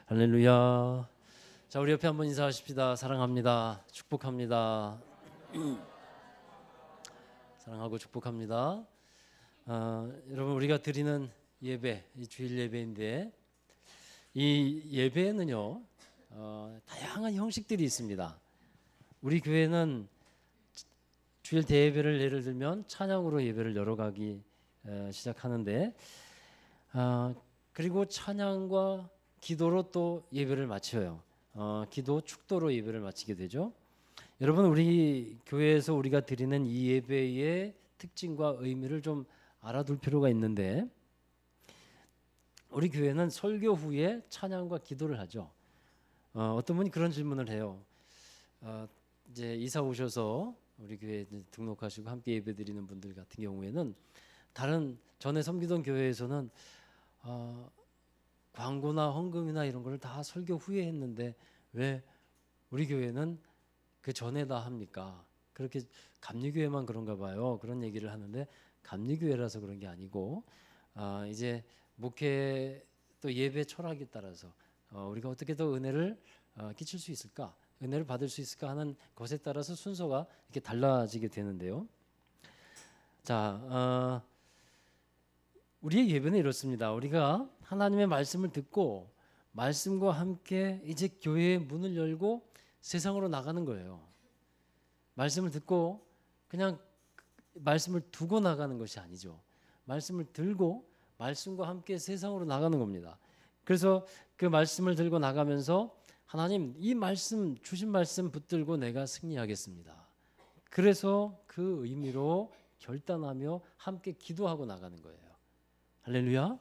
할렐루야. 자, 우리 옆에 한번 인사하십시다. 사랑합니다. 축복합니다. 사랑하고 축복합니다. 여러분, 우리가 드리는 예배, 이 주일 예배인데 이 예배에는요 다양한 형식들이 있습니다. 우리 교회는 주일 대예배를 예를 들면 찬양으로 예배를 열어가기 시작하는데 그리고 찬양과 기도로 또 예배를 마쳐요. 기도, 축도로 예배를 마치게 되죠. 여러분, 우리 교회에서 우리가 드리는 이 예배의 특징과 의미를 좀 알아둘 필요가 있는데, 우리 교회는 설교 후에 찬양과 기도를 하죠. 어떤 분이 그런 질문을 해요. 이제 이사 오셔서 우리 교회에 등록하시고 함께 예배 드리는 분들 같은 경우에는 다른 전에 섬기던 교회에서는 광고나 헌금이나 이런 걸 다 설교 후에 했는데 왜 우리 교회는 그 전에다 합니까? 그렇게 감리교회만 그런가 봐요. 그런 얘기를 하는데 감리교회라서 그런 게 아니고 이제 목회 또 예배 철학에 따라서 우리가 어떻게 더 은혜를 끼칠 수 있을까? 은혜를 받을 수 있을까 하는 것에 따라서 순서가 이렇게 달라지게 되는데요. 자, 우리의 예배는 이렇습니다. 우리가 하나님의 말씀을 듣고 말씀과 함께 이제 교회의 문을 열고 세상으로 나가는 거예요. 말씀을 듣고 그냥 말씀을 두고 나가는 것이 아니죠. 말씀을 들고 말씀과 함께 세상으로 나가는 겁니다. 그래서 그 말씀을 들고 나가면서 하나님, 이 말씀 주신 말씀 붙들고 내가 승리하겠습니다. 그래서 그 의미로 결단하며 함께 기도하고 나가는 거예요. 할렐루야.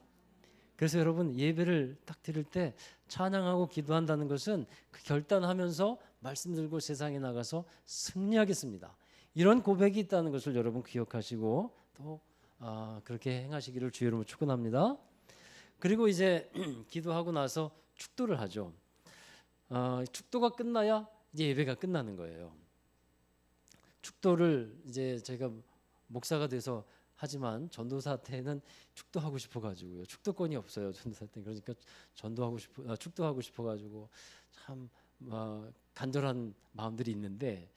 그래서 여러분, 예배를 딱 드릴 때 찬양하고 기도한다는 것은 그 결단하면서 말씀 들고 세상에 나가서 승리하겠습니다. 이런 고백이 있다는 것을 여러분 기억하시고 또 그렇게 행하시기를 주의 이름으로 축원합니다. 그리고 이제 기도하고 나서 축도를 하죠. 축도가 끝나야 이제 예배가 끝나는 거예요. 축도를 이제 제가 목사가 돼서 하지만 전도사 때는 축도하고 싶어가지고요. 축도권이 없어요. 전도사 때. 그러니까 축도하고 싶어가지고 참 간절한 마음들이 있는데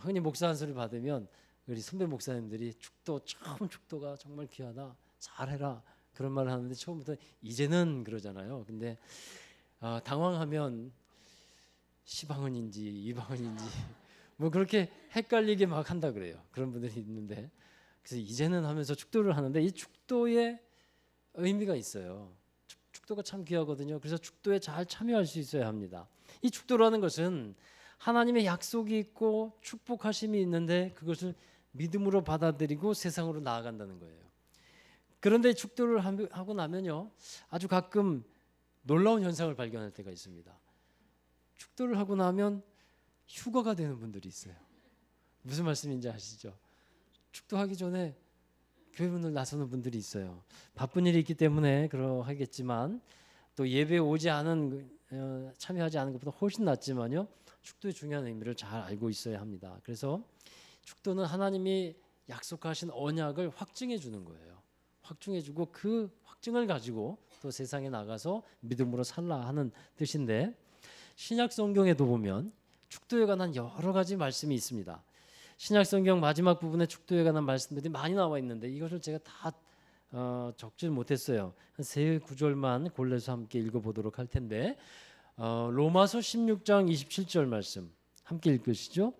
흔히 목사 한 소리 받으면 우리 선배 목사님들이 축도가 정말 귀하다, 잘해라 그런 말을 하는데 처음부터 이제는 그러잖아요. 근데 당황하면 시방언인지 이방언인지 뭐 그렇게 헷갈리게 막 한다 그래요. 그런 분들이 있는데. 그래서 이제는 하면서 축도를 하는데 이 축도의 의미가 있어요. 축도가 참 귀하거든요. 그래서 축도에 잘 참여할 수 있어야 합니다. 이 축도라는 것은 하나님의 약속이 있고 축복하심이 있는데 그것을 믿음으로 받아들이고 세상으로 나아간다는 거예요. 그런데 축도를 하고 나면요, 아주 가끔 놀라운 현상을 발견할 때가 있습니다. 축도를 하고 나면 휴거가 되는 분들이 있어요. 무슨 말씀인지 아시죠? 축도하기 전에 교회 문을 나서는 분들이 있어요. 바쁜 일이 있기 때문에 그러하겠지만 또 예배에 오지 않은 참여하지 않은 것보다 훨씬 낫지만요, 축도의 중요한 의미를 잘 알고 있어야 합니다. 그래서 축도는 하나님이 약속하신 언약을 확증해 주는 거예요. 확증해 주고 그 확증을 가지고 또 세상에 나가서 믿음으로 살라 하는 뜻인데, 신약 성경에도 보면 축도에 관한 여러 가지 말씀이 있습니다. 신약 성경 마지막 부분에 축도에 관한 말씀들이 많이 나와 있는데 이것을 제가 다 적지 못했어요. 한 세 구절만 골라서 함께 읽어보도록 할 텐데, 로마서 16장 27절 말씀 함께 읽으시죠.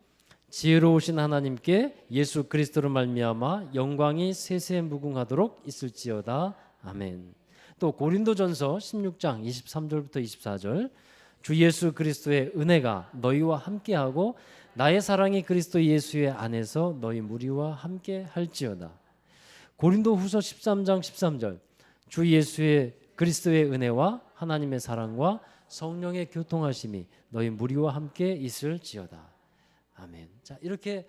지혜로우신 하나님께 예수 그리스도로 말미암아 영광이 세세 무궁하도록 있을지어다. 아멘. 또 고린도전서 16장 23절부터 24절, 주 예수 그리스도의 은혜가 너희와 함께하고 나의 사랑이 그리스도 예수의 안에서 너희 무리와 함께 할지어다. 고린도후서 13장 13절, 주 예수의 그리스도의 은혜와 하나님의 사랑과 성령의 교통하심이 너희 무리와 함께 있을지어다. 아멘. 자, 이렇게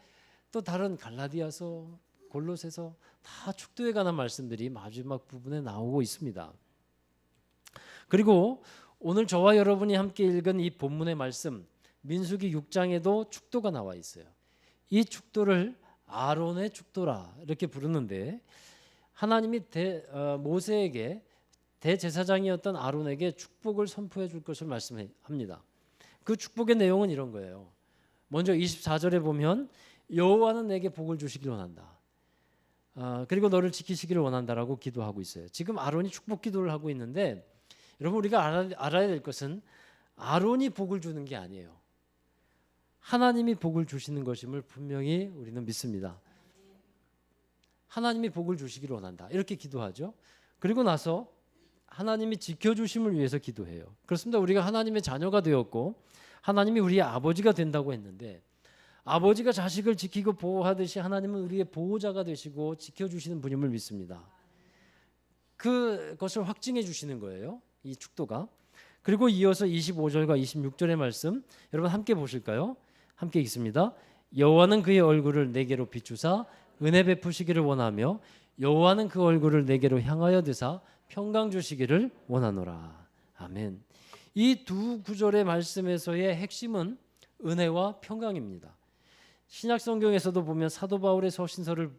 또 다른 갈라디아서, 골로새서 다 축도에 관한 말씀들이 마지막 부분에 나오고 있습니다. 그리고 오늘 저와 여러분이 함께 읽은 이 본문의 말씀, 민수기 6장에도 축도가 나와 있어요. 이 축도를 아론의 축도라 이렇게 부르는데, 하나님이 모세에게 대제사장이었던 아론에게 축복을 선포해 줄 것을 말씀합니다. 그 축복의 내용은 이런 거예요. 먼저 24절에 보면 여호와는 내게 복을 주시기를 원한다. 그리고 너를 지키시기를 원한다라고 기도하고 있어요. 지금 아론이 축복 기도를 하고 있는데 여러분 우리가 알아야 될 것은 아론이 복을 주는 게 아니에요. 하나님이 복을 주시는 것임을 분명히 우리는 믿습니다. 하나님이 복을 주시기를 원한다. 이렇게 기도하죠. 그리고 나서 하나님이 지켜주심을 위해서 기도해요. 그렇습니다. 우리가 하나님의 자녀가 되었고 하나님이 우리의 아버지가 된다고 했는데 아버지가 자식을 지키고 보호하듯이 하나님은 우리의 보호자가 되시고 지켜주시는 분임을 믿습니다. 그것을 확증해 주시는 거예요. 이 축도가. 그리고 이어서 25절과 26절의 말씀 여러분 함께 보실까요? 함께 읽습니다. 여호와는 그의 얼굴을 내게로 비추사 은혜 베푸시기를 원하며 여호와는 그 얼굴을 내게로 향하여 드사 평강 주시기를 원하노라. 아멘. 이 두 구절의 말씀에서의 핵심은 은혜와 평강입니다. 신약 성경에서도 보면 사도 바울의 서신서를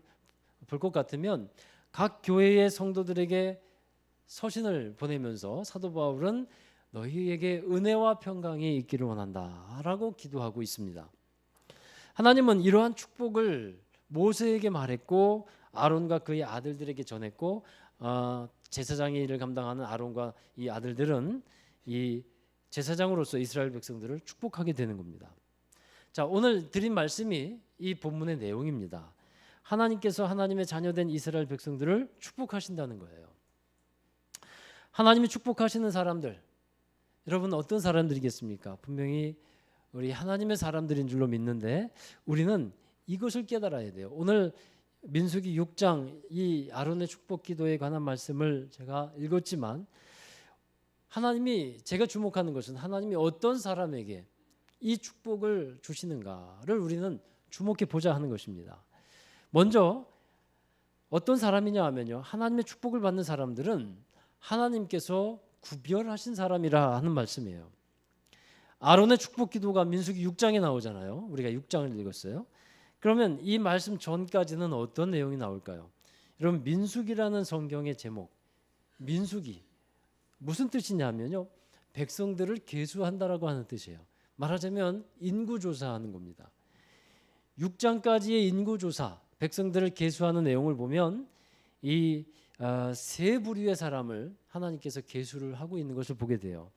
볼 것 같으면 각 교회의 성도들에게 서신을 보내면서 사도 바울은 너희에게 은혜와 평강이 있기를 원한다라고 기도하고 있습니다. 하나님은 이러한 축복을 모세에게 말했고 아론과 그의 아들들에게 전했고 제사장의 일을 감당하는 아론과 이 아들들은 이 제사장으로서 이스라엘 백성들을 축복하게 되는 겁니다. 자, 오늘 드린 말씀이 이 본문의 내용입니다. 하나님께서 하나님의 자녀된 이스라엘 백성들을 축복하신다는 거예요. 하나님이 축복하시는 사람들, 여러분 어떤 사람들이겠습니까? 분명히 우리 하나님의 사람들인 줄로 믿는데 우리는 이것을 깨달아야 돼요. 오늘 민수기 6장 이 아론의 축복 기도에 관한 말씀을 제가 읽었지만 하나님이 제가 주목하는 것은 하나님이 어떤 사람에게 이 축복을 주시는가를 우리는 주목해 보자 하는 것입니다. 먼저 어떤 사람이냐 하면요. 하나님의 축복을 받는 사람들은 하나님께서 구별하신 사람이라 하는 말씀이에요. 아론의 축복 기도가 민수기 6장에 나오잖아요. 우리가 6장을 읽었어요. 그러면 이 말씀 전까지는 어떤 내용이 나올까요? 여러분 민수기라는 성경의 제목 민수기 무슨 뜻이냐면요. 백성들을 계수한다라고 하는 뜻이에요. 말하자면 인구조사하는 겁니다. 6장까지의 인구조사 백성들을 계수하는 내용을 보면 이 세 부류의 사람을 하나님께서 계수를 하고 있는 것을 보게 돼요.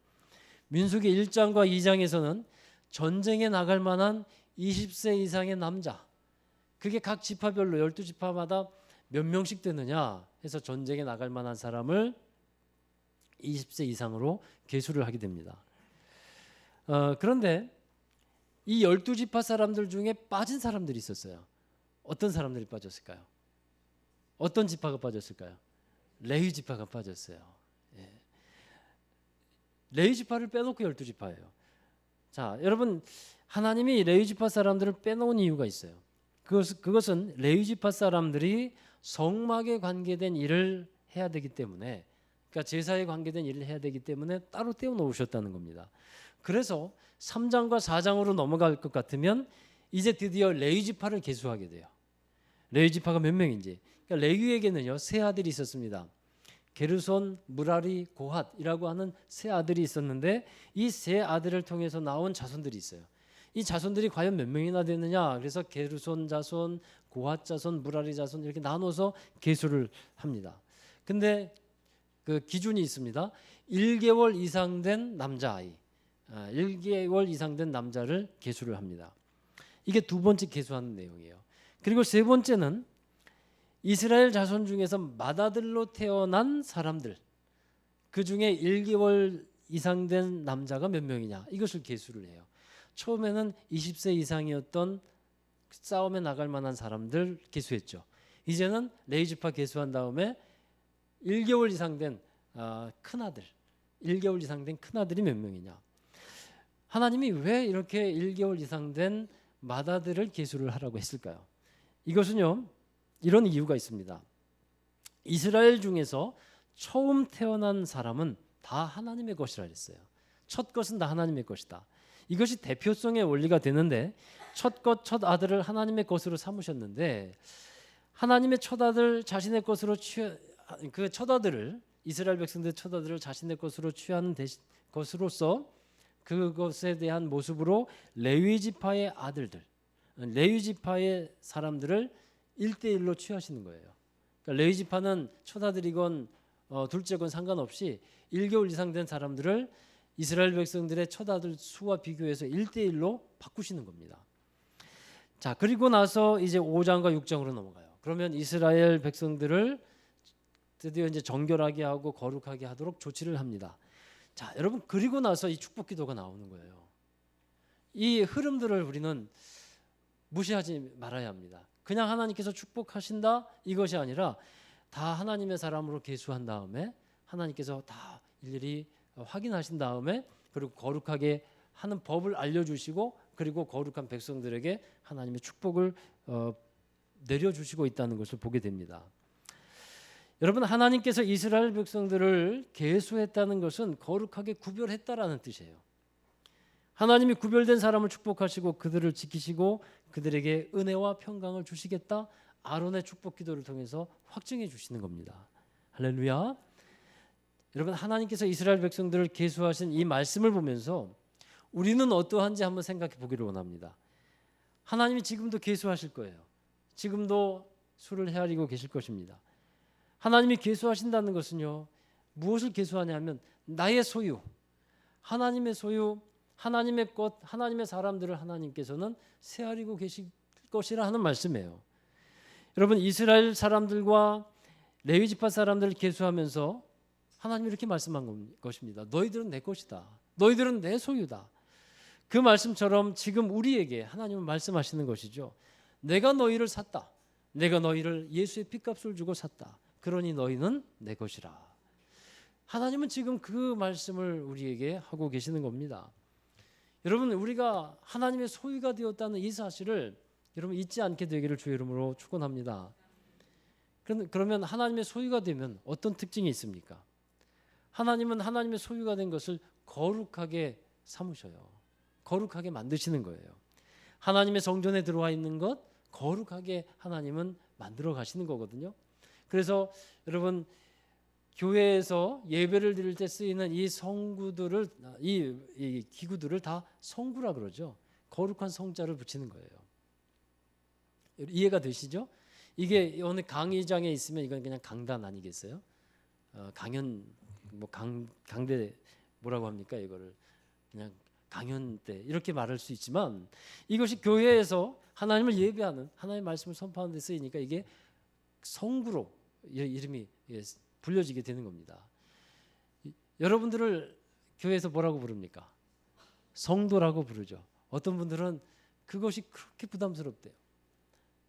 민수기 1장과 2장에서는 전쟁에 나갈 만한 20세 이상의 남자 그게 각 지파별로 12지파마다 몇 명씩 되느냐 해서 전쟁에 나갈 만한 사람을 20세 이상으로 계수를 하게 됩니다. 그런데 이 12지파 사람들 중에 빠진 사람들이 있었어요. 어떤 사람들이 빠졌을까요? 어떤 지파가 빠졌을까요? 레위 지파가 빠졌어요. 예. 레위 지파를 빼놓고 12지파예요. 자, 여러분 하나님이 레위 지파 사람들을 빼놓은 이유가 있어요. 그것은 레위 지파 사람들이 성막에 관계된 일을 해야 되기 때문에 그러니까 제사에 관계된 일을 해야 되기 때문에 따로 떼어 놓으셨다는 겁니다. 그래서 3장과 4장으로 넘어갈 것 같으면 이제 드디어 레위 지파를 계수하게 돼요. 레위 지파가 몇 명인지. 그러니까 레위에게는요 세 아들이 있었습니다. 게르손, 무라리, 고핫이라고 하는 세 아들이 있었는데 이 세 아들을 통해서 나온 자손들이 있어요. 이 자손들이 과연 몇 명이나 되느냐? 그래서 게르손 자손, 고핫 자손, 무라리 자손 이렇게 나눠서 계수를 합니다. 근데 그 기준이 있습니다. 1개월 이상 된 남자아이, 1개월 이상 된 남자를 계수를 합니다. 이게 두 번째 계수하는 내용이에요. 그리고 세 번째는 이스라엘 자손 중에서 맏아들로 태어난 사람들 그 중에 1개월 이상 된 남자가 몇 명이냐 이것을 계수를 해요. 처음에는 20세 이상이었던 싸움에 나갈 만한 사람들 계수했죠. 이제는 레위 지파 계수한 다음에 1개월 이상 된 큰아들 1개월 이상 된 큰아들이 몇 명이냐. 하나님이 왜 이렇게 1개월 이상 된 맏아들을 계수를 하라고 했을까요? 이것은요 이런 이유가 있습니다. 이스라엘 중에서 처음 태어난 사람은 다 하나님의 것이라 했어요. 첫 것은 다 하나님의 것이다. 이것이 대표성의 원리가 되는데 첫 것, 첫 아들을 하나님의 것으로 삼으셨는데 하나님의 첫 아들 자신의 것으로 그 첫 아들을 이스라엘 백성들의 처자들을 자신의 것으로 취하는 것으로서 그것에 대한 모습으로 레위 지파의 아들들, 레위 지파의 사람들을 1대1로 취하시는 거예요. 그러니까 레위 지파는 처자들이건 둘째건 상관없이 1개월 이상 된 사람들을 이스라엘 백성들의 처자들 수와 비교해서 1대1로 바꾸시는 겁니다. 자, 그리고 나서 이제 5장과 6장으로 넘어가요. 그러면 이스라엘 백성들을 드디어 이제 정결하게 하고 거룩하게 하도록 조치를 합니다. 자, 여러분, 그리고 나서 이 축복 기도가 나오는 거예요. 이 흐름들을 우리는 무시하지 말아야 합니다. 그냥 하나님께서 축복하신다 이것이 아니라 다 하나님의 사람으로 계수한 다음에 하나님께서 다 일일이 확인하신 다음에 그리고 거룩하게 하는 법을 알려주시고 그리고 거룩한 백성들에게 하나님의 축복을 내려주시고 있다는 것을 보게 됩니다. 여러분, 하나님께서 이스라엘 백성들을 계수했다는 것은 거룩하게 구별했다라는 뜻이에요. 하나님이 구별된 사람을 축복하시고 그들을 지키시고 그들에게 은혜와 평강을 주시겠다. 아론의 축복 기도를 통해서 확증해 주시는 겁니다. 할렐루야. 여러분, 하나님께서 이스라엘 백성들을 계수하신 이 말씀을 보면서 우리는 어떠한지 한번 생각해 보기를 원합니다. 하나님이 지금도 계수하실 거예요. 지금도 수를 헤아리고 계실 것입니다. 하나님이 계수하신다는 것은요, 무엇을 계수하냐면 나의 소유, 하나님의 소유, 하나님의 것, 하나님의 사람들을 하나님께서는 헤아리고 계실 것이라 하는 말씀이에요. 여러분, 이스라엘 사람들과 레위 지파 사람들을 계수하면서 하나님이 이렇게 말씀한 것입니다. 너희들은 내 것이다. 너희들은 내 소유다. 그 말씀처럼 지금 우리에게 하나님은 말씀하시는 것이죠. 내가 너희를 샀다. 내가 너희를 예수의 핏값을 주고 샀다. 그러니 너희는 내 것이라. 하나님은 지금 그 말씀을 우리에게 하고 계시는 겁니다. 여러분, 우리가 하나님의 소유가 되었다는 이 사실을 여러분 잊지 않게 되기를 주의 이름으로 축원합니다. 그러면 하나님의 소유가 되면 어떤 특징이 있습니까? 하나님은 하나님의 소유가 된 것을 거룩하게 삼으셔요. 거룩하게 만드시는 거예요. 하나님의 성전에 들어와 있는 것 거룩하게 하나님은 만들어 가시는 거거든요. 그래서 여러분, 교회에서 예배를 드릴 때 쓰이는 이 성구들을 이 기구들을 다 성구라 그러죠. 거룩한 성자를 붙이는 거예요. 이해가 되시죠? 이게 어느 강의장에 있으면 이건 그냥 강단 아니겠어요? 강연 뭐 강대 뭐라고 합니까? 이거를 그냥 강연 때 이렇게 말할 수 있지만 이것이 교회에서 하나님을 예배하는 하나님의 말씀을 선포하는 데 쓰이니까 이게 성구로 이름이 불려지게 되는 겁니다. 여러분들을 교회에서 뭐라고 부릅니까? 성도라고 부르죠. 어떤 분들은 그것이 그렇게 부담스럽대요.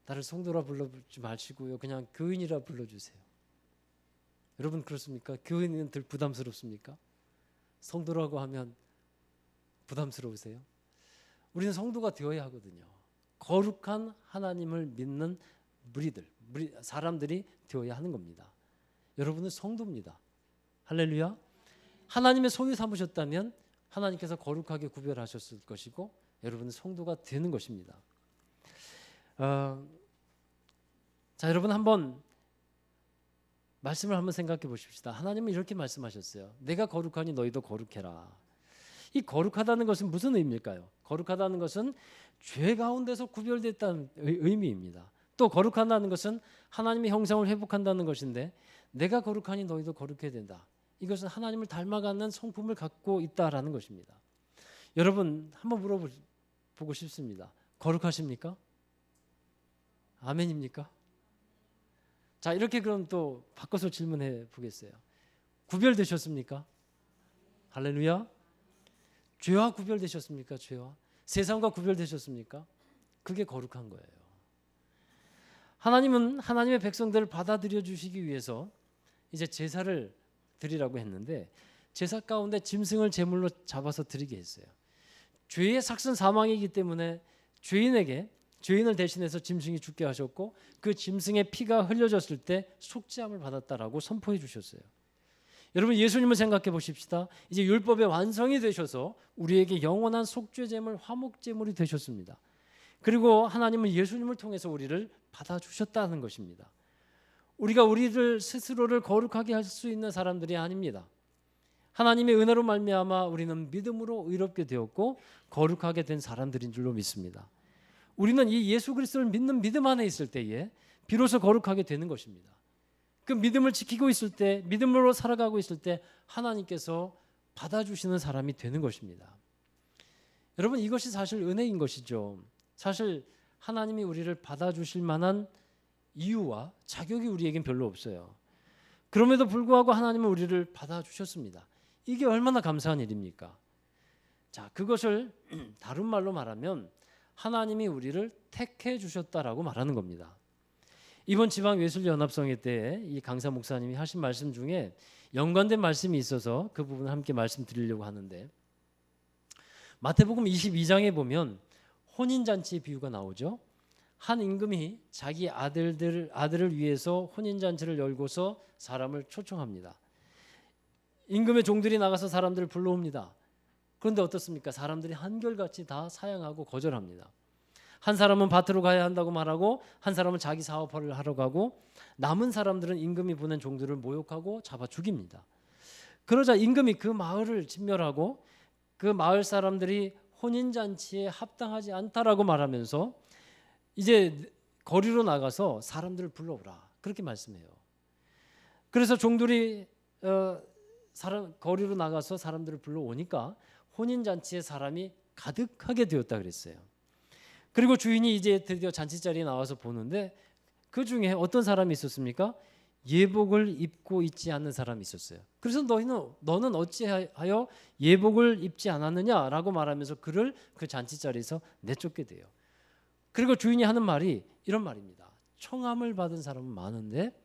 나를 성도라 불러주지 마시고요. 그냥 교인이라 불러주세요. 여러분 그렇습니까? 교인은 덜 부담스럽습니까? 성도라고 하면 부담스러우세요? 우리는 성도가 되어야 하거든요. 거룩한 하나님을 믿는 사람들이 되어야 하는 겁니다. 여러분은 성도입니다. 할렐루야. 하나님의 소유 삼으셨다면 하나님께서 거룩하게 구별하셨을 것이고 여러분은 성도가 되는 것입니다. 자, 여러분 한번 말씀을 한번 생각해 보십시다. 하나님은 이렇게 말씀하셨어요. 내가 거룩하니 너희도 거룩해라. 이 거룩하다는 것은 무슨 의미일까요? 거룩하다는 것은 죄 가운데서 구별됐다는 의미입니다. 또 거룩하다는 것은 하나님의 형상을 회복한다는 것인데 내가 거룩하니 너희도 거룩해야 된다. 이것은 하나님을 닮아가는 성품을 갖고 있다라는 것입니다. 여러분 한번 물어보고 싶습니다. 거룩하십니까? 아멘입니까? 자, 이렇게 그럼 또 바꿔서 질문해 보겠어요. 구별되셨습니까? 할렐루야. 죄와 구별되셨습니까? 죄와 세상과 구별되셨습니까? 그게 거룩한 거예요. 하나님은 하나님의 백성들을 받아들여 주시기 위해서 이제 제사를 드리라고 했는데 제사 가운데 짐승을 제물로 잡아서 드리게 했어요. 죄의 삭슨 사망이기 때문에 죄인을 대신해서 짐승이 죽게 하셨고 그 짐승의 피가 흘려졌을 때 속죄함을 받았다라고 선포해 주셨어요. 여러분 예수님을 생각해 보십시다. 이제 율법의 완성이 되셔서 우리에게 영원한 속죄제물, 화목제물이 되셨습니다. 그리고 하나님은 예수님을 통해서 우리를 받아주셨다는 것입니다. 우리가 우리를 스스로를 거룩하게 할 수 있는 사람들이 아닙니다. 하나님의 은혜로 말미암아 우리는 믿음으로 의롭게 되었고 거룩하게 된 사람들인 줄로 믿습니다. 우리는 이 예수 그리스도를 믿는 믿음 안에 있을 때에 비로소 거룩하게 되는 것입니다. 그 믿음을 지키고 있을 때, 믿음으로 살아가고 있을 때 하나님께서 받아주시는 사람이 되는 것입니다. 여러분, 이것이 사실 은혜인 것이죠. 사실 하나님이 우리를 받아주실 만한 이유와 자격이 우리에겐 별로 없어요. 그럼에도 불구하고 하나님은 우리를 받아주셨습니다. 이게 얼마나 감사한 일입니까? 자, 그것을 다른 말로 말하면 하나님이 우리를 택해 주셨다라고 말하는 겁니다. 이번 지방예술연합성회 때 이 강사 목사님이 하신 말씀 중에 연관된 말씀이 있어서 그 부분을 함께 말씀드리려고 하는데, 마태복음 22장에 보면 혼인잔치 비유가 나오죠. 한 임금이 자기 아들을 위해서 혼인잔치를 열고서 사람을 초청합니다. 임금의 종들이 나가서 사람들을 불러옵니다. 그런데 어떻습니까? 사람들이 한결같이 다 사양하고 거절합니다. 한 사람은 밭으로 가야 한다고 말하고, 한 사람은 자기 사업을 하러 가고, 남은 사람들은 임금이 보낸 종들을 모욕하고 잡아 죽입니다. 그러자 임금이 그 마을을 진멸하고 그 마을 사람들이 혼인잔치에 합당하지 않다라고 말하면서 이제 거리로 나가서 사람들을 불러오라, 그렇게 말씀해요. 그래서 종들이 거리로 나가서 사람들을 불러오니까 혼인잔치에 사람이 가득하게 되었다 그랬어요. 그리고 주인이 이제 드디어 잔치자리에 나와서 보는데 그 중에 어떤 사람이 있었습니까? 예복을 입고 있지 않는 사람이 있었어요. 그래서 너는 어찌하여 예복을 입지 않았느냐라고 말하면서 그를 그 잔치자리에서 내쫓게 돼요. 그리고 주인이 하는 말이 이런 말입니다. 청함을 받은 사람은 많은데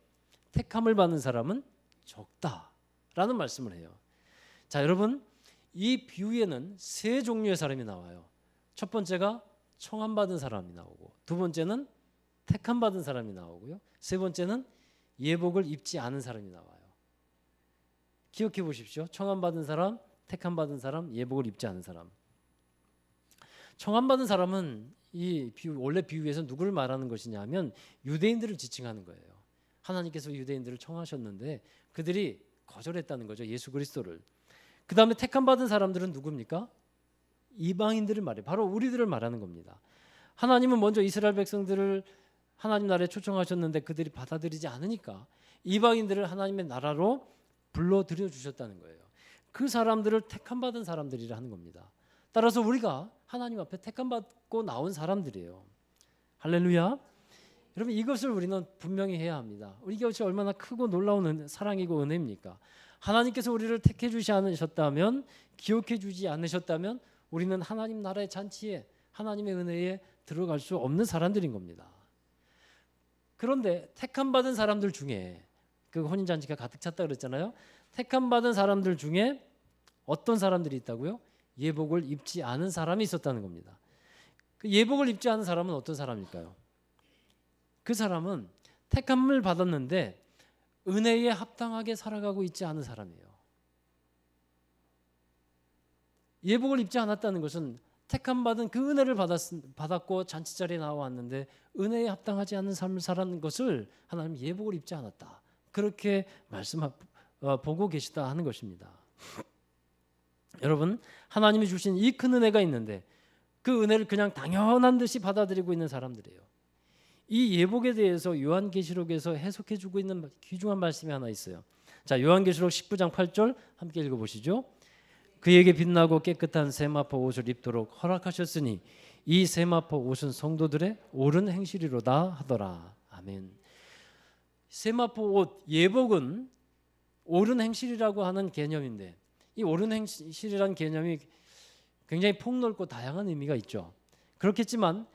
택함을 받는 사람은 적다라는 말씀을 해요. 자, 여러분, 이 비유에는 세 종류의 사람이 나와요. 첫 번째가 청함 받은 사람이 나오고, 두 번째는 택함 받은 사람이 나오고요, 세 번째는 예복을 입지 않은 사람이 나와요. 기억해 보십시오. 청함 받은 사람, 택함 받은 사람, 예복을 입지 않은 사람. 청함 받은 사람은 이 비유, 원래 비유에서 누구를 말하는 것이냐면 유대인들을 지칭하는 거예요. 하나님께서 유대인들을 청하셨는데 그들이 거절했다는 거죠, 예수 그리스도를. 그 다음에 택함 받은 사람들은 누굽니까? 이방인들을 말해요. 바로 우리들을 말하는 겁니다. 하나님은 먼저 이스라엘 백성들을 하나님 나라에 초청하셨는데 그들이 받아들이지 않으니까 이방인들을 하나님의 나라로 불러들여 주셨다는 거예요. 그 사람들을 택함 받은 사람들이라 하는 겁니다. 따라서 우리가 하나님 앞에 택함 받고 나온 사람들이에요. 할렐루야. 여러분, 이것을 우리는 분명히 해야 합니다. 이것이 얼마나 크고 놀라운 사랑이고 은혜입니까? 하나님께서 우리를 택해 주지 않으셨다면, 기억해 주지 않으셨다면 우리는 하나님 나라의 잔치에, 하나님의 은혜에 들어갈 수 없는 사람들인 겁니다. 그런데 택함 받은 사람들 중에, 그 혼인잔치가 가득 찼다 그랬잖아요. 택함 받은 사람들 중에 어떤 사람들이 있다고요? 예복을 입지 않은 사람이 있었다는 겁니다. 그 예복을 입지 않은 사람은 어떤 사람일까요? 그 사람은 택함을 받았는데 은혜에 합당하게 살아가고 있지 않은 사람이에요. 예복을 입지 않았다는 것은 택함 받은 그 은혜를 받았고 잔치자리에 나왔는데 은혜에 합당하지 않은 삶을 살아가는 것을 하나님 예복을 입지 않았다, 그렇게 보고 계시다 하는 것입니다. 여러분, 하나님이 주신 이 큰 은혜가 있는데 그 은혜를 그냥 당연한 듯이 받아들이고 있는 사람들이에요. 이 예복에 대해서 요한계시록에서 해석해주고 있는 귀중한 말씀이 하나 있어요. 자, 요한계시록 19장 8절 함께 읽어보시죠. 그에게 빛나고 깨끗한 세마포 옷을 입도록 허락하셨으니 이 세마포 옷은 성도들의 옳은 행실이로다 하더라. 아멘. 세마포 옷, 예복은 옳은 행실이라고 하는 개념인데, 이 옳은 행실이라는 개념이 굉장히 폭넓고 다양한 의미가 있죠. 그렇겠지만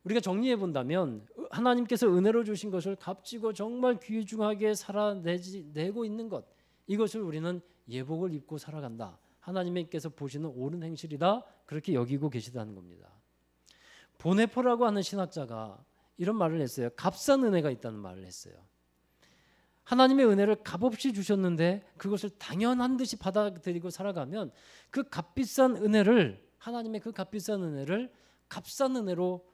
우리가 정리해 본다면 하나님께서 은혜로 주신 것을 값지고 정말 귀중하게 살아내고 있는 것, 이것을 우리는 예복을 입고 살아간다, 하나님께서 보시는 옳은 행실이다, 그렇게 여기고 계시다는 겁니다. 보네포라고 하는 신학자가 이런 말을 했어요. 값싼 은혜가 있다는 말을 했어요. 하나님의 은혜를 값없이 주셨는데 그것을 당연한 듯이 받아들이고 살아가면 그 값비싼 은혜를, 하나님의 그 값비싼 은혜를 값싼 은혜로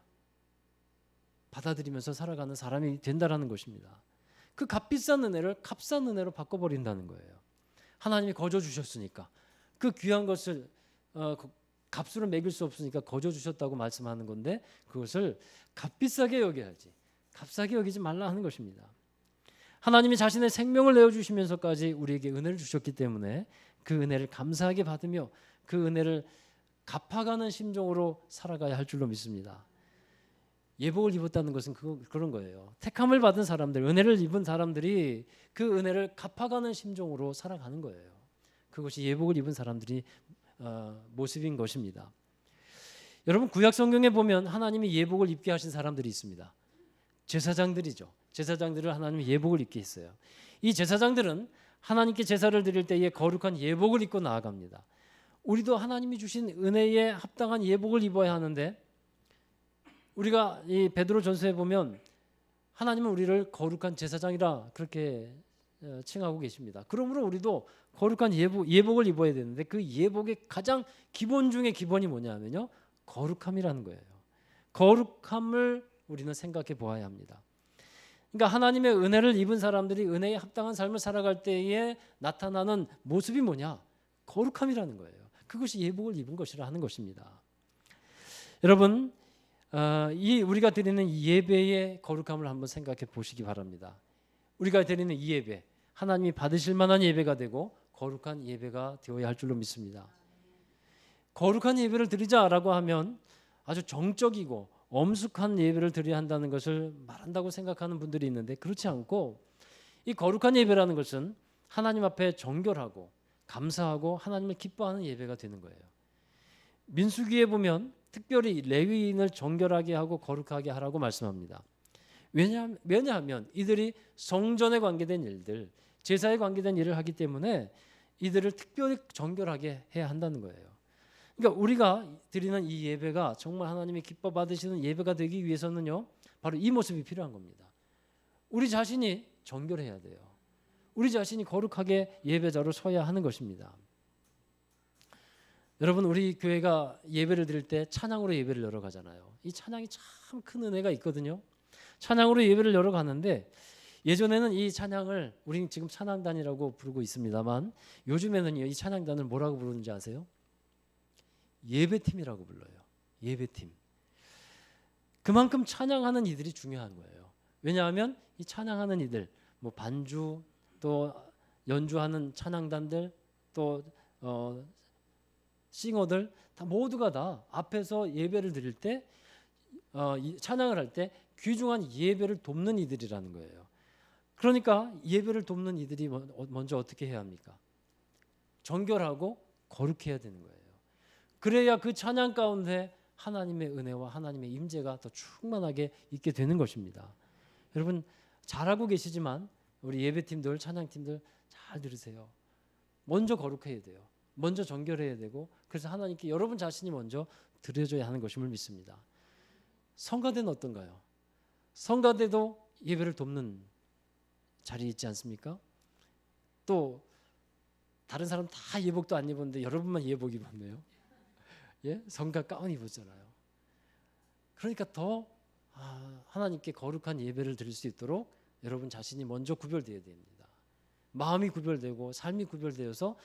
받아들이면서 살아가는 사람이 된다라는 것입니다. 그 값비싼 은혜를 값싼 은혜로 바꿔버린다는 거예요. 하나님이 거저 주셨으니까 그 귀한 것을 값으로 매길 수 없으니까 거저 주셨다고 말씀하는 건데 그것을 값비싸게 여겨야지 값싸게 여기지 말라 하는 것입니다. 하나님이 자신의 생명을 내어주시면서까지 우리에게 은혜를 주셨기 때문에 그 은혜를 감사하게 받으며 그 은혜를 갚아가는 심정으로 살아가야 할 줄로 믿습니다. 예복을 입었다는 것은 그런 거예요. 택함을 받은 사람들, 은혜를 입은 사람들이 그 은혜를 갚아가는 심정으로 살아가는 거예요. 그것이 예복을 입은 사람들이 모습인 것입니다. 여러분 구약 성경에 보면 하나님이 예복을 입게 하신 사람들이 있습니다. 제사장들이죠. 제사장들을 하나님이 예복을 입게 했어요. 이 제사장들은 하나님께 제사를 드릴 때에 거룩한 예복을 입고 나아갑니다. 우리도 하나님이 주신 은혜에 합당한 예복을 입어야 하는데 우리가 이 베드로전서에 보면 하나님은 우리를 거룩한 제사장이라 그렇게 칭하고 계십니다. 그러므로 우리도 거룩한 예복을 입어야 되는데 그 예복의 가장 기본 중에 기본이 뭐냐면요. 거룩함이라는 거예요. 거룩함을 우리는 생각해 보아야 합니다. 그러니까 하나님의 은혜를 입은 사람들이 은혜에 합당한 삶을 살아갈 때에 나타나는 모습이 뭐냐? 거룩함이라는 거예요. 그것이 예복을 입은 것이라 하는 것입니다. 여러분, 이 우리가 드리는 이 예배의 거룩함을 한번 생각해 보시기 바랍니다. 우리가 드리는 이 예배, 하나님이 받으실 만한 예배가 되고 거룩한 예배가 되어야 할 줄로 믿습니다. 거룩한 예배를 드리자라고 하면 아주 정적이고 엄숙한 예배를 드려야 한다는 것을 말한다고 생각하는 분들이 있는데 그렇지 않고 이 거룩한 예배라는 것은 하나님 앞에 정결하고 감사하고 하나님을 기뻐하는 예배가 되는 거예요. 민수기에 보면 특별히 레위인을 정결하게 하고 거룩하게 하라고 말씀합니다. 왜냐하면 이들이 성전에 관계된 일들, 제사에 관계된 일을 하기 때문에 이들을 특별히 정결하게 해야 한다는 거예요. 그러니까 우리가 드리는 이 예배가 정말 하나님이 기뻐 받으시는 예배가 되기 위해서는요. 바로 이 모습이 필요한 겁니다. 우리 자신이 정결해야 돼요. 우리 자신이 거룩하게 예배자로 서야 하는 것입니다. 여러분 우리 교회가 예배를 드릴 때 찬양으로 예배를 열어가잖아요. 이 찬양이 참 큰 은혜가 있거든요. 찬양으로 예배를 열어가는데 예전에는 이 찬양을 우리는 지금 찬양단이라고 부르고 있습니다만 요즘에는요 이 찬양단을 뭐라고 부르는지 아세요? 예배팀이라고 불러요. 예배팀. 그만큼 찬양하는 이들이 중요한 거예요. 왜냐하면 이 찬양하는 이들, 뭐 반주 또 연주하는 찬양단들 또 싱어들 다 모두가 다 앞에서 예배를 드릴 때 찬양을 할 때 귀중한 예배를 돕는 이들이라는 거예요. 그러니까 예배를 돕는 이들이 먼저 어떻게 해야 합니까? 정결하고 거룩해야 되는 거예요. 그래야 그 찬양 가운데 하나님의 은혜와 하나님의 임재가 더 충만하게 있게 되는 것입니다. 여러분 잘하고 계시지만 우리 예배팀들 찬양팀들 잘 들으세요. 먼저 거룩해야 돼요. 먼저 정결해야 되고 그래서 하나님께 여러분 자신이 먼저 드려줘야 하는 것임을 믿습니다. 성가대는 어떤가요? 성가대도 예배를 돕는 자리에 있지 않습니까? 또 다른 사람 다 예복도 안 입었는데 여러분만 예복 입었네요. 예? 성가 가운 입었잖아요. 그러니까 더 하나님께 거룩한 예배를 드릴 수 있도록 여러분 자신이 먼저 구별되어야 됩니다. 마음이 구별되고 삶이 구별되어서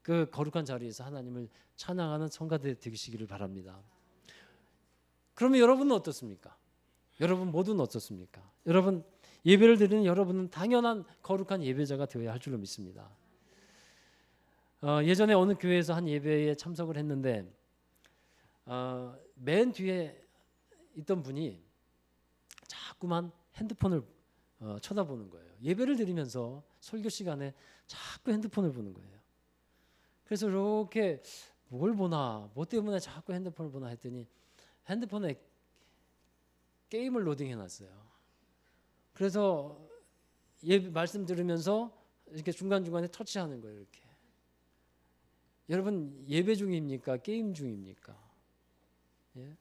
그 거룩한 자리에서 하나님을 찬양하는 성가대 되시기를 바랍니다. 그러면 여러분은 어떻습니까? 여러분 모두는 어떻습니까? 여러분 예배를 드리는 여러분은 당연한 거룩한 예배자가 되어야 할 줄로 믿습니다. 예전에 어느 교회에서 한 예배에 참석을 했는데 맨 뒤에 있던 분이 자꾸만 핸드폰을 쳐다보는 거예요. 예배를 드리면서 설교 시간에 자꾸 핸드폰을 보는 거예요. 그래서 이렇게 뭘 보나, 뭐 때문에 자꾸 핸드폰을 보나 했더니 핸드폰에 게임을 로딩해놨어요. 그래서 말씀 들으면서 이렇게 중간중간에 터치하는 거예요. 이렇게. 여러분 예배 중입니까? 게임 중입니까? 예?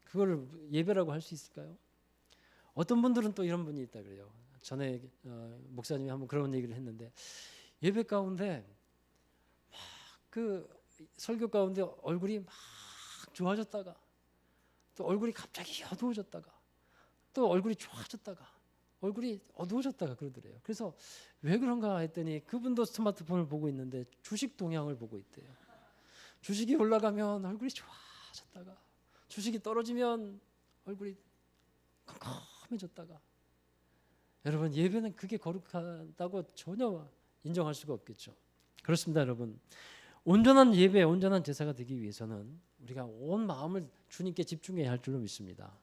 그거를 예배라고 할 수 있을까요? 어떤 분들은 또 이런 분이 있다 그래요. 전에 목사님이 한번 그런 얘기를 했는데 예배 가운데 막 그 설교 가운데 얼굴이 막 좋아졌다가 또 얼굴이 갑자기 어두워졌다가 또 얼굴이 좋아졌다가 얼굴이 어두워졌다가 그러더래요. 그래서 왜 그런가 했더니 그분도 스마트폰을 보고 있는데 주식 동향을 보고 있대요. 주식이 올라가면 얼굴이 좋아졌다가 주식이 떨어지면 얼굴이 컴컴해졌다가. 여러분, 예배는 그게 거룩하다고 전혀 인정할 수가 없겠죠. 그렇습니다, 여러분. 온전한 예배, 온전한 제사가 되기 위해서는 우리가 온 마음을 주님께 집중해야 할 줄로 믿습니다.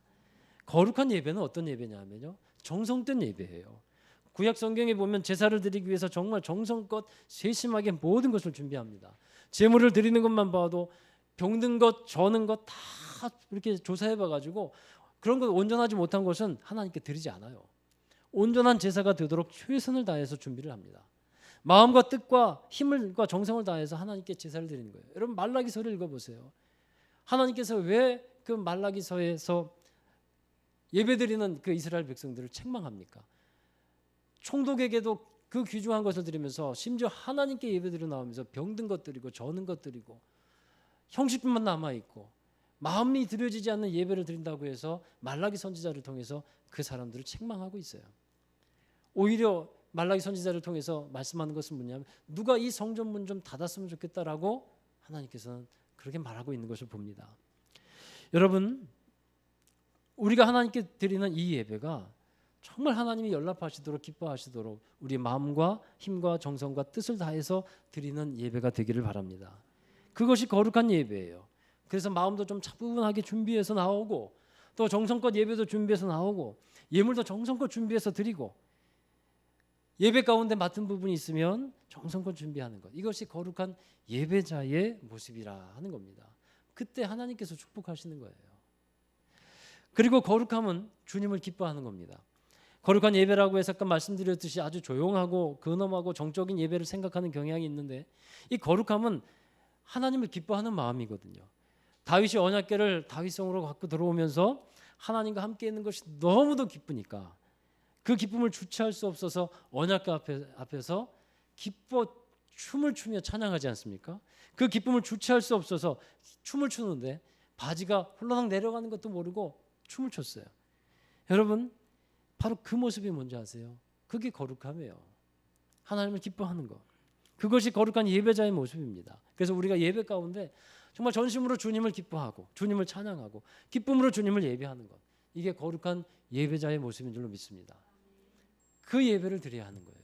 거룩한 예배는 어떤 예배냐면요, 정성된 예배예요. 구약 성경에 보면 제사를 드리기 위해서 정말 정성껏 세심하게 모든 것을 준비합니다. 제물을 드리는 것만 봐도 병든 것, 저는 것 다 이렇게 조사해봐 가지고 그런 것 온전하지 못한 것은 하나님께 드리지 않아요. 온전한 제사가 되도록 최선을 다해서 준비를 합니다. 마음과 뜻과 힘과 정성을 다해서 하나님께 제사를 드리는 거예요. 여러분, 말라기서를 읽어보세요. 하나님께서 왜 그 말라기서에서 예배드리는 그 이스라엘 백성들을 책망합니까? 총독에게도 그 귀중한 것을 드리면서 심지어 하나님께 예배드려 나오면서 병든 것들이고 저는 것들이고 형식뿐만 남아있고 마음이 드려지지 않는 예배를 드린다고 해서 말라기 선지자를 통해서 그 사람들을 책망하고 있어요. 오히려 말라기 선지자를 통해서 말씀하는 것은 뭐냐면 누가 이 성전문 좀 닫았으면 좋겠다라고 하나님께서는 그렇게 말하고 있는 것을 봅니다. 여러분, 우리가 하나님께 드리는 이 예배가 정말 하나님이 연락하시도록 기뻐하시도록 우리 마음과 힘과 정성과 뜻을 다해서 드리는 예배가 되기를 바랍니다. 그것이 거룩한 예배예요. 그래서 마음도 좀 차분하게 준비해서 나오고 또 정성껏 예배도 준비해서 나오고 예물도 정성껏 준비해서 드리고 예배 가운데 맡은 부분이 있으면 정성껏 준비하는 것, 이것이 거룩한 예배자의 모습이라 하는 겁니다. 그때 하나님께서 축복하시는 거예요. 그리고 거룩함은 주님을 기뻐하는 겁니다. 거룩한 예배라고 해서 아까 말씀드렸듯이 아주 조용하고 근엄하고 정적인 예배를 생각하는 경향이 있는데 이 거룩함은 하나님을 기뻐하는 마음이거든요. 다윗이 언약궤를 다윗성으로 갖고 들어오면서 하나님과 함께 있는 것이 너무도 기쁘니까 그 기쁨을 주체할 수 없어서 언약궤 앞에서 기뻐 춤을 추며 찬양하지 않습니까? 그 기쁨을 주체할 수 없어서 춤을 추는데 바지가 홀라당 내려가는 것도 모르고 춤을 췄어요. 여러분, 바로 그 모습이 뭔지 아세요? 그게 거룩함이에요. 하나님을 기뻐하는 것. 그것이 거룩한 예배자의 모습입니다. 그래서 우리가 예배 가운데 정말 전심으로 주님을 기뻐하고 주님을 찬양하고 기쁨으로 주님을 예배하는 것, 이게 거룩한 예배자의 모습인 줄로 믿습니다. 그 예배를 드려야 하는 거예요.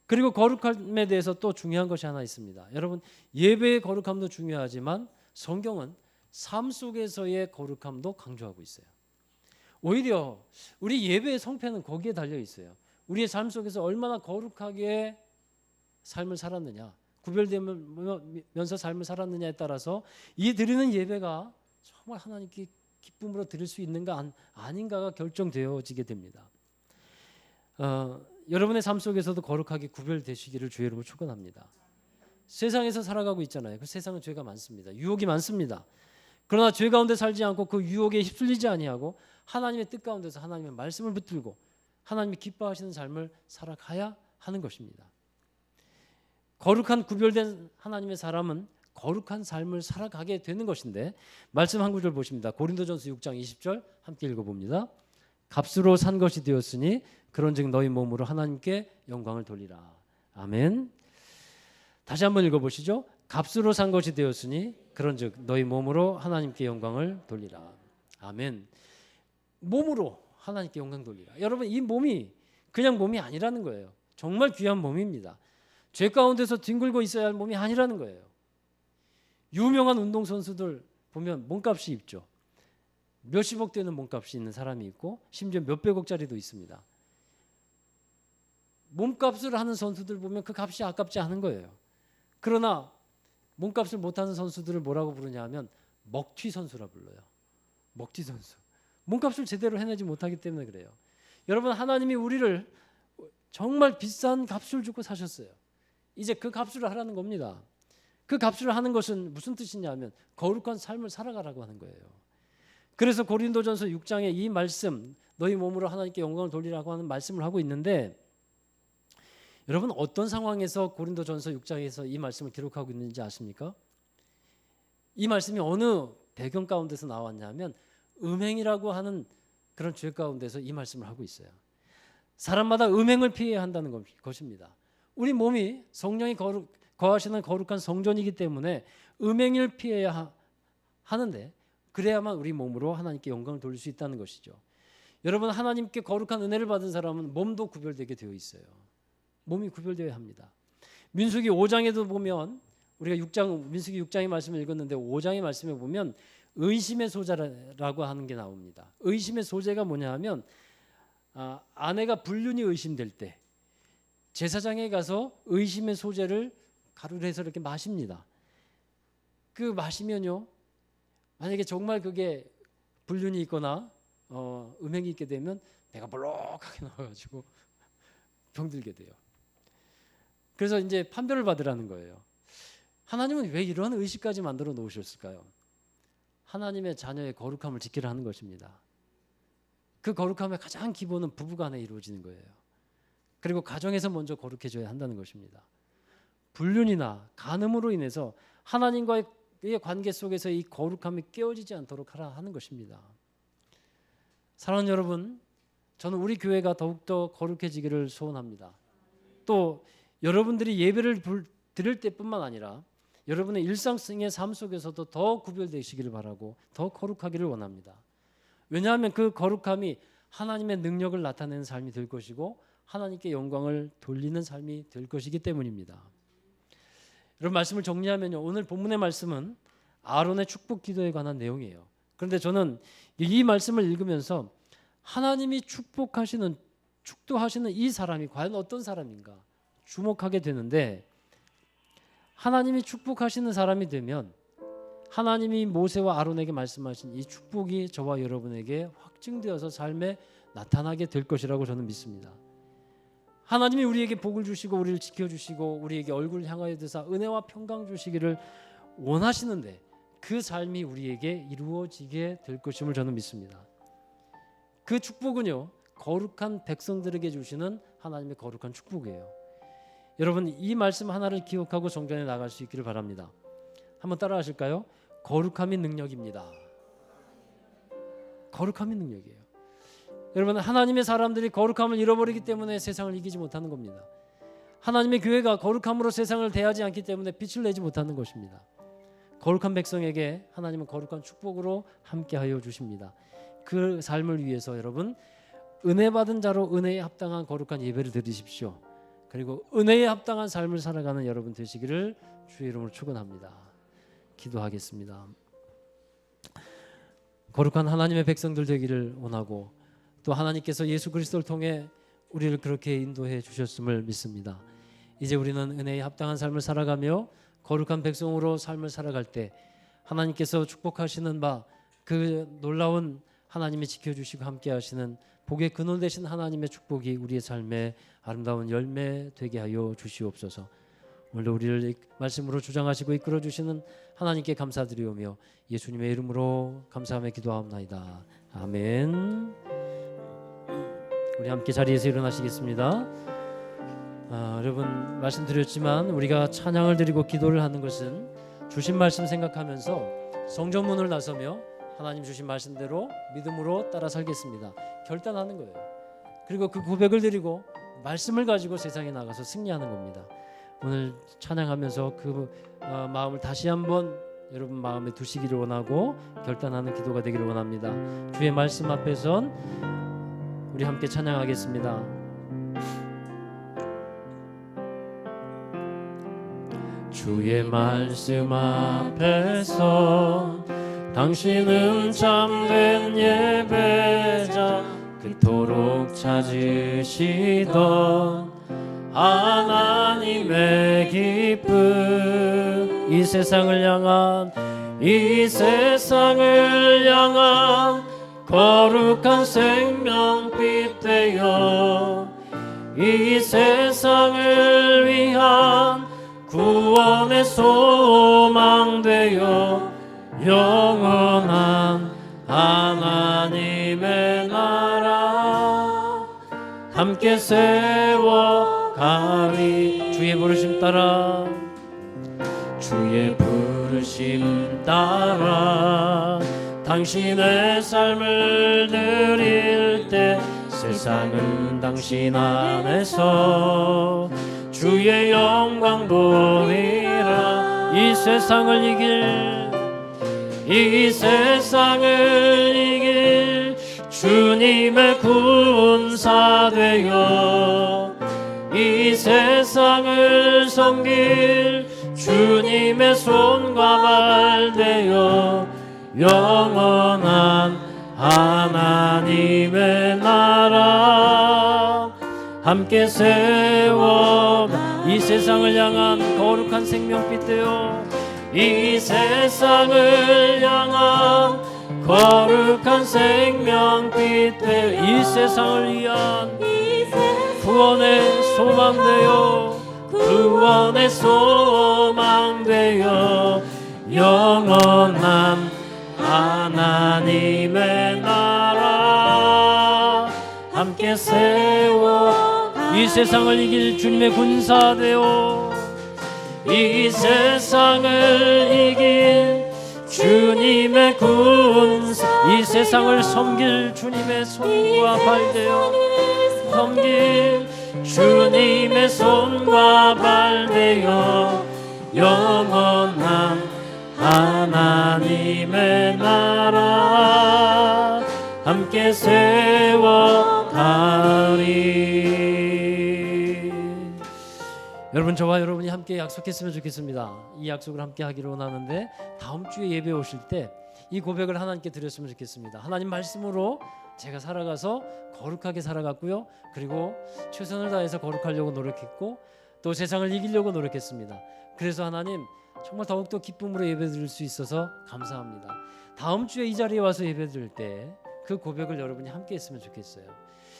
그리고 거룩함에 대해서 또 중요한 것이 하나 있습니다. 여러분, 예배의 거룩함도 중요하지만 성경은 삶 속에서의 거룩함도 강조하고 있어요. 오히려 우리 예배의 성패는 거기에 달려 있어요. 우리의 삶 속에서 얼마나 거룩하게 삶을 살았느냐, 구별되면서 삶을 살았느냐에 따라서 이 드리는 예배가 정말 하나님께 기쁨으로 드릴 수 있는가 아닌가가 결정되어지게 됩니다. 여러분의 삶 속에서도 거룩하게 구별되시기를 주의 이름으로 축원합니다. 세상에서 살아가고 있잖아요. 그 세상은 죄가 많습니다. 유혹이 많습니다. 그러나 죄 가운데 살지 않고 그 유혹에 휩쓸리지 아니하고 하나님의 뜻 가운데서 하나님의 말씀을 붙들고 하나님이 기뻐하시는 삶을 살아가야 하는 것입니다. 거룩한 구별된 하나님의 사람은 거룩한 삶을 살아가게 되는 것인데, 말씀 한 구절 보십니다. 고린도전서 6장 20절 함께 읽어봅니다. 값으로 산 것이 되었으니 그런즉 너희 몸으로 하나님께 영광을 돌리라. 아멘. 다시 한번 읽어보시죠. 값으로 산 것이 되었으니 그런즉 너희 몸으로 하나님께 영광을 돌리라. 아멘. 몸으로 하나님께 영광 돌리라. 여러분, 이 몸이 그냥 몸이 아니라는 거예요. 정말 귀한 몸입니다. 죄 가운데서 뒹굴고 있어야 할 몸이 아니라는 거예요. 유명한 운동선수들 보면 몸값이 있죠. 몇십억 되는 몸값이 있는 사람이 있고 심지어 몇백억짜리도 있습니다. 몸값을 하는 선수들 보면 그 값이 아깝지 않은 거예요. 그러나 몸값을 못하는 선수들을 뭐라고 부르냐 하면 먹튀 선수라 불러요. 먹튀 선수. 몸값을 제대로 해내지 못하기 때문에 그래요. 여러분, 하나님이 우리를 정말 비싼 값을 주고 사셨어요. 이제 그 값을 하라는 겁니다. 그 값을 하는 것은 무슨 뜻이냐면 거룩한 삶을 살아가라고 하는 거예요. 그래서 고린도전서 6장에 이 말씀, 너희 몸으로 하나님께 영광을 돌리라고 하는 말씀을 하고 있는데, 여러분, 어떤 상황에서 고린도전서 6장에서 이 말씀을 기록하고 있는지 아십니까? 이 말씀이 어느 배경 가운데서 나왔냐면 음행이라고 하는 그런 죄 가운데서 이 말씀을 하고 있어요. 사람마다 음행을 피해야 한다는 것입니다. 우리 몸이 성령이 거하시는 거룩한 성전이기 때문에 음행을 피해야 하는데 그래야만 우리 몸으로 하나님께 영광을 돌릴 수 있다는 것이죠. 여러분, 하나님께 거룩한 은혜를 받은 사람은 몸도 구별되게 되어 있어요. 몸이 구별되어야 합니다. 민수기 5장에도 보면 우리가 민수기 6장의 말씀을 읽었는데 5장의 말씀에 보면 의심의 소재라고 하는 게 나옵니다. 의심의 소재가 뭐냐 하면 아내가 불륜이 의심될 때 제사장에 가서 의심의 소재를 가루를 해서 이렇게 마십니다. 그 마시면요, 만약에 정말 그게 불륜이 있거나 음행이 있게 되면 배가 볼록하게 나와가지고 병들게 돼요. 그래서 이제 판별을 받으라는 거예요. 하나님은 왜 이러한 의식까지 만들어 놓으셨을까요? 하나님의 자녀의 거룩함을 지키려 하는 것입니다. 그 거룩함의 가장 기본은 부부간에 이루어지는 거예요. 그리고 가정에서 먼저 거룩해져야 한다는 것입니다. 불륜이나 간음으로 인해서 하나님과의 관계 속에서 이 거룩함이 깨어지지 않도록 하라 하는 것입니다. 사랑하는 여러분, 저는 우리 교회가 더욱더 거룩해지기를 소원합니다. 또 여러분들이 예배를 드릴 때뿐만 아니라 여러분의 일상의 삶 속에서도 더 구별되시기를 바라고 더 거룩하기를 원합니다. 왜냐하면 그 거룩함이 하나님의 능력을 나타내는 삶이 될 것이고 하나님께 영광을 돌리는 삶이 될 것이기 때문입니다. 여러분, 말씀을 정리하면요, 오늘 본문의 말씀은 아론의 축복 기도에 관한 내용이에요. 그런데 저는 이 말씀을 읽으면서 하나님이 축복하시는, 축도하시는 이 사람이 과연 어떤 사람인가 주목하게 되는데, 하나님이 축복하시는 사람이 되면 하나님이 모세와 아론에게 말씀하신 이 축복이 저와 여러분에게 확증되어서 삶에 나타나게 될 것이라고 저는 믿습니다. 하나님이 우리에게 복을 주시고 우리를 지켜주시고 우리에게 얼굴을 향하여 드사 은혜와 평강 주시기를 원하시는데 그 삶이 우리에게 이루어지게 될 것임을 저는 믿습니다. 그 축복은요, 거룩한 백성들에게 주시는 하나님의 거룩한 축복이에요. 여러분, 이 말씀 하나를 기억하고 성전에 나갈 수 있기를 바랍니다. 한번 따라 하실까요? 거룩함이 능력입니다. 거룩함이 능력이에요. 여러분, 하나님의 사람들이 거룩함을 잃어버리기 때문에 세상을 이기지 못하는 겁니다. 하나님의 교회가 거룩함으로 세상을 대하지 않기 때문에 빛을 내지 못하는 것입니다. 거룩한 백성에게 하나님은 거룩한 축복으로 함께하여 주십니다. 그 삶을 위해서 여러분, 은혜 받은 자로 은혜에 합당한 거룩한 예배를 드리십시오. 그리고 은혜에 합당한 삶을 살아가는 여러분 되시기를 주의 이름으로 축원합니다. 기도하겠습니다. 거룩한 하나님의 백성들 되기를 원하고 또 하나님께서 예수 그리스도를 통해 우리를 그렇게 인도해 주셨음을 믿습니다. 이제 우리는 은혜에 합당한 삶을 살아가며 거룩한 백성으로 삶을 살아갈 때 하나님께서 축복하시는 바 그 놀라운 하나님이 지켜주시고 함께하시는 복의 근원 되신 하나님의 축복이 우리의 삶에 아름다운 열매 되게 하여 주시옵소서. 오늘도 우리를 말씀으로 주장하시고 이끌어 주시는 하나님께 감사드리오며 예수님의 이름으로 감사하며 기도하옵나이다. 아멘. 우리 함께 자리에서 일어나시겠습니다. 여러분, 말씀드렸지만 우리가 찬양을 드리고 기도를 하는 것은 주신 말씀 생각하면서 성전문을 나서며 하나님 주신 말씀대로 믿음으로 따라 살겠습니다. 결단하는 거예요. 그리고 그 고백을 드리고 말씀을 가지고 세상에 나가서 승리하는 겁니다. 오늘 찬양하면서 그 마음을 다시 한번 여러분 마음에 두시기를 원하고 결단하는 기도가 되기를 원합니다. 주의 말씀 앞에선 우리 함께 찬양하겠습니다. 주의 말씀 앞에서 당신은 참된 예배자 그토록 찾으시던 하나님의 기쁨 이 세상을 향한 거룩한 생명빛 되어 이 세상을 위한 구원의 소망 되어 영원한 하나님의 나라 함께 세워가리. 주의 부르심 따라 주의 부르심 따라 당신의 삶을 드릴 때 세상은 당신 안에서 주의 영광 보이라. 이 세상을 이길 주님의 군사 되어 이 세상을 섬길 주님의 손과 발 되어 영원한 하나님의 나라 함께 세워 이 세상을 향한 거룩한 생명빛 되어 이 세상을 향한 거룩한 생명빛 되어 이 세상을 위한 구원의 소망 되어 구원의 소망 되어 영원한 하나님의 나라 함께 세워 이 세상을 이길 주님의 군사 되어 이 세상을 이길 주님의 군사 이 세상을 섬길 주님의 손과 발 되어 섬길 주님의 손과 발 되어 영원한 하나님의 나라 함께 세워가리. 여러분, 저와 여러분이 함께 약속했으면 좋겠습니다. 이 약속을 함께 하기를 원하는데 다음 주에 예배 오실 때 이 고백을 하나님께 드렸으면 좋겠습니다. 하나님 말씀으로 제가 살아가서 거룩하게 살아갔고요. 그리고 최선을 다해서 거룩하려고 노력했고 또 세상을 이기려고 노력했습니다. 그래서 하나님 정말 더욱더 기쁨으로 예배드릴 수 있어서 감사합니다. 다음 주에 이 자리에 와서 예배드릴 때 그 고백을 여러분이 함께 했으면 좋겠어요.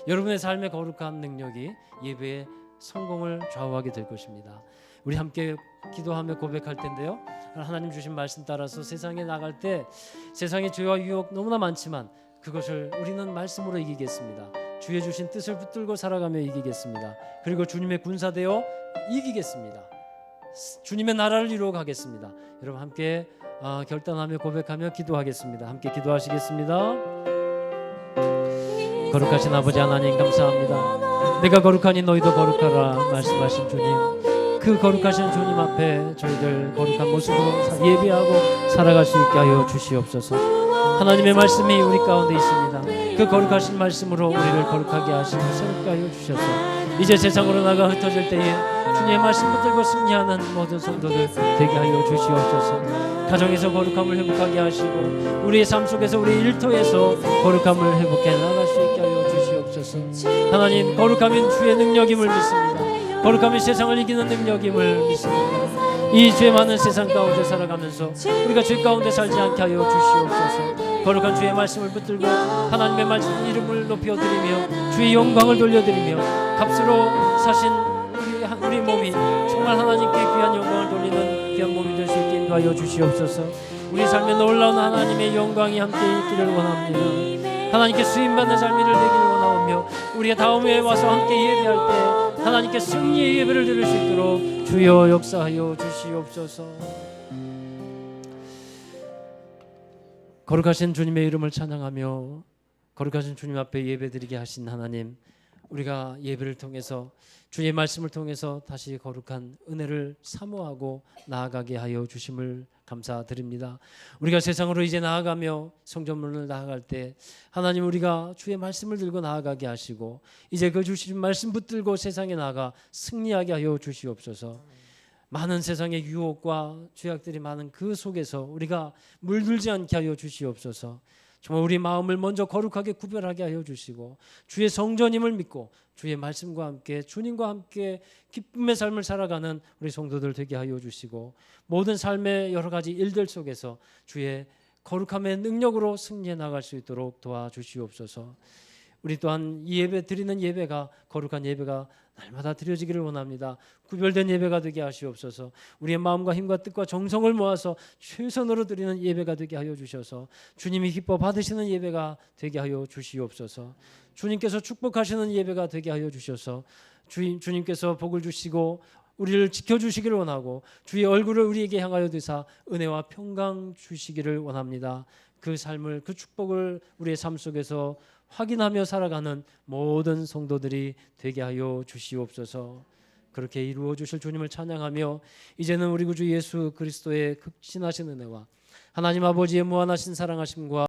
여러분의 삶의 거룩한 능력이 예배의 성공을 좌우하게 될 것입니다. 우리 함께 기도하며 고백할 텐데요. 하나님 주신 말씀 따라서 세상에 나갈 때 세상의 죄와 유혹 너무나 많지만 그것을 우리는 말씀으로 이기겠습니다. 주의 주신 뜻을 붙들고 살아가며 이기겠습니다. 그리고 주님의 군사 되어 이기겠습니다. 주님의 나라를 이루어 가겠습니다. 여러분 함께 결단하며 고백하며 기도하겠습니다. 함께 기도하시겠습니다. 거룩하신 아버지 하나님 감사합니다. 내가 거룩하니 너희도 거룩하라 말씀하신 주님, 그 거룩하신 주님 앞에 저희들 거룩한 모습으로 예배하고 살아갈 수 있게 하여 주시옵소서. 하나님의 말씀이 우리 가운데 있습니다. 그 거룩하신 말씀으로 우리를 거룩하게 하시고 새롭게 하여 주셔서 이제 세상으로 나가 흩어질 때에 주님의 말씀 붙들고 승리하는 모든 성도들 되게 하여 주시옵소서. 가정에서 거룩함을 회복하게 하시고 우리의 삶 속에서 우리 일터에서 거룩함을 회복해 나갈 수 있게 하여 주시옵소서. 하나님, 거룩함은 주의 능력임을 믿습니다. 거룩함이 세상을 이기는 능력임을 믿습니다. 이 죄 많은 세상 가운데 살아가면서 우리가 죄 가운데 살지 않게 하여 주시옵소서. 거룩한 주의 말씀을 붙들고 하나님의 말씀 이름을 높여드리며 주의 영광을 돌려드리며 값으로 사신 우리 몸이 정말 하나님께 귀한 영광을 돌리는 귀한 몸이 될 수 있게 인도하여 주시옵소서. 우리 삶에 놀라운 하나님의 영광이 함께 있기를 원합니다. 하나님께 쓰임받는 삶이 되기를 원하오며 우리가 다음에 와서 함께 예배할 때 하나님께 승리의 예배를 드릴 수 있도록 주여 역사하여 주시옵소서. 거룩하신 주님의 이름을 찬양하며 거룩하신 주님 앞에 예배드리게 하신 하나님, 우리가 예배를 통해서 주의 말씀을 통해서 다시 거룩한 은혜를 사모하고 나아가게 하여 주심을 감사드립니다. 우리가 세상으로 이제 나아가며 성전문을 나아갈 때 하나님, 우리가 주의 말씀을 들고 나아가게 하시고 이제 그 주신 말씀 붙들고 세상에 나아가 승리하게 하여 주시옵소서. 많은 세상의 유혹과 죄악들이 많은 그 속에서 우리가 물들지 않게 하여 주시옵소서. 정말 우리 마음을 먼저 거룩하게 구별하게 하여 주시고 주의 성전임을 믿고 주의 말씀과 함께 주님과 함께 기쁨의 삶을 살아가는 우리 성도들 되게 하여 주시고 모든 삶의 여러 가지 일들 속에서 주의 거룩함의 능력으로 승리해 나갈 수 있도록 도와주시옵소서. 우리 또한 이 예배 드리는 예배가 거룩한 예배가 날마다 드려지기를 원합니다. 구별된 예배가 되게 하시옵소서. 우리의 마음과 힘과 뜻과 정성을 모아서 최선으로 드리는 예배가 되게 하여 주셔서 주님이 기뻐 받으시는 예배가 되게 하여 주시옵소서. 주님께서 축복하시는 예배가 되게 하여 주셔서 주님께서 복을 주시고 우리를 지켜주시기를 원하고 주의 얼굴을 우리에게 향하여 드사 은혜와 평강 주시기를 원합니다. 그 삶을, 그 축복을 우리의 삶 속에서 확인하며 살아가는 모든 성도들이 되게 하여 주시옵소서. 그렇게 이루어 주실 주님을 찬양하며 이제는 우리 구주 예수 그리스도의 극진하신 은혜와 하나님 아버지의 무한하신 사랑하심과